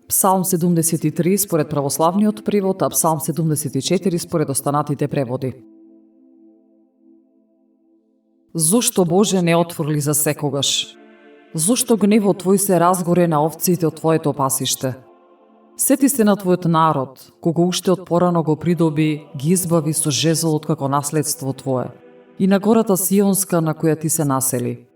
Псалм 73 според православниот превод, а Псалм 74 според останатите преводи. Зошто Боже не отворли за секогаш? Зошто гневот Твој се разгоре на овците од Твоето пасиште? Сети се на Твојот народ, кого уште од порано го придоби, ги избави со жезлот како наследство Твое, и на гората Сионска на која Ти се насели.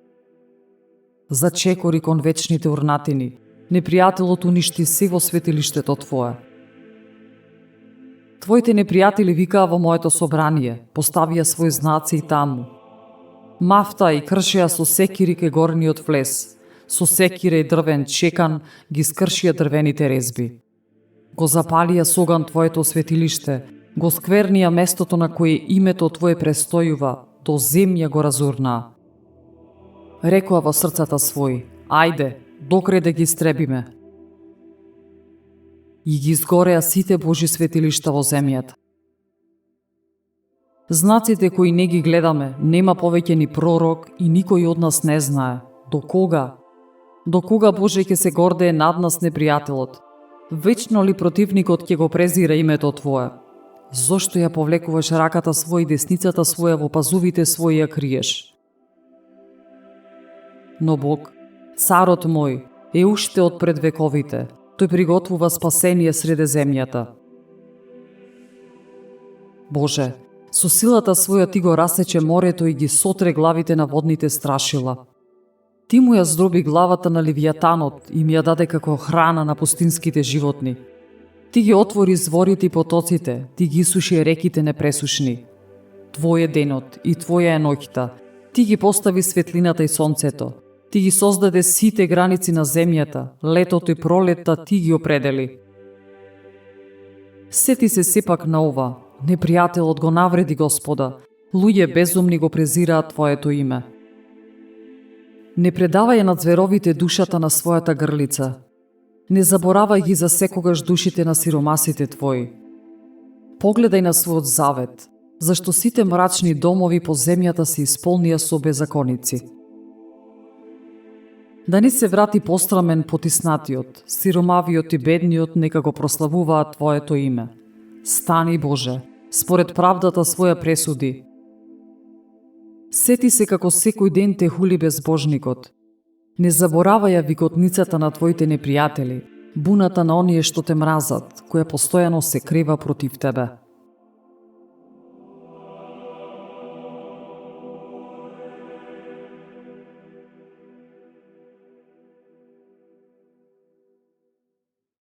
Зачекори кон вечните урнатини, непријателот уништи се во светилиштето Твое. Твоите непријатели викаа во моето собрание, поставија своји знаци и таму. Мафта и кршија со секири ке горниот влез, со секира и дрвен чекан ги скршија дрвените резби. Го запалија с оган Твоето светилиште, го сквернија местото на кое името Твое престојува, до земја го разурнаа. Рекоа во срцата своји, ајде, докрај да ги истребиме. И ги изгореа сите Божи светилишта во земјата. Знаците кои не ги гледаме, нема повеќе ни пророк и никој од нас не знае. До кога? До кога Боже ќе се гордее над нас непријателот? Вечно ли противникот ќе го презира името Твое? Зошто ја повлекуваш раката своја и десницата своја во пазувите своји ја криеш? Но Бог, царот мој, е уште од пред вековите. Тој приготвува спасение среде земјата. Боже, со силата своја Ти го расече морето и ги сотре главите на водните страшила. Ти му ја здроби главата на Левијатанот и ми ја даде како храна на пустинските животни. Ти ги отвори зворите и потоците, Ти ги исуши реките непресушни. Твој е денот и Твоја е ноќта. Ти ги постави светлината и сонцето. Ти ги создаде сите граници на земјата, летото и пролетта Ти ги определи. Сети се сепак на ова, непријателот го навреди Господа, луѓе безумни го презираат Твоето име. Не предавај на зверовите душата на својата грлица. Не заборавај ги за секогаш душите на сиромасите Твои. Погледај на својот завет, зашто сите мрачни домови по земјата се исполнија со беззаконици. Да не се врати пострамен потиснатиот, сиромавиот и бедниот нека го прославуваат Твоето име. Стани, Боже, според правдата своја пресуди. Сети се како секој ден те хули безбожникот. Не заборавај ја викотницата на Твоите непријатели, буната на оние што те мразат, која постојано се крева против Тебе.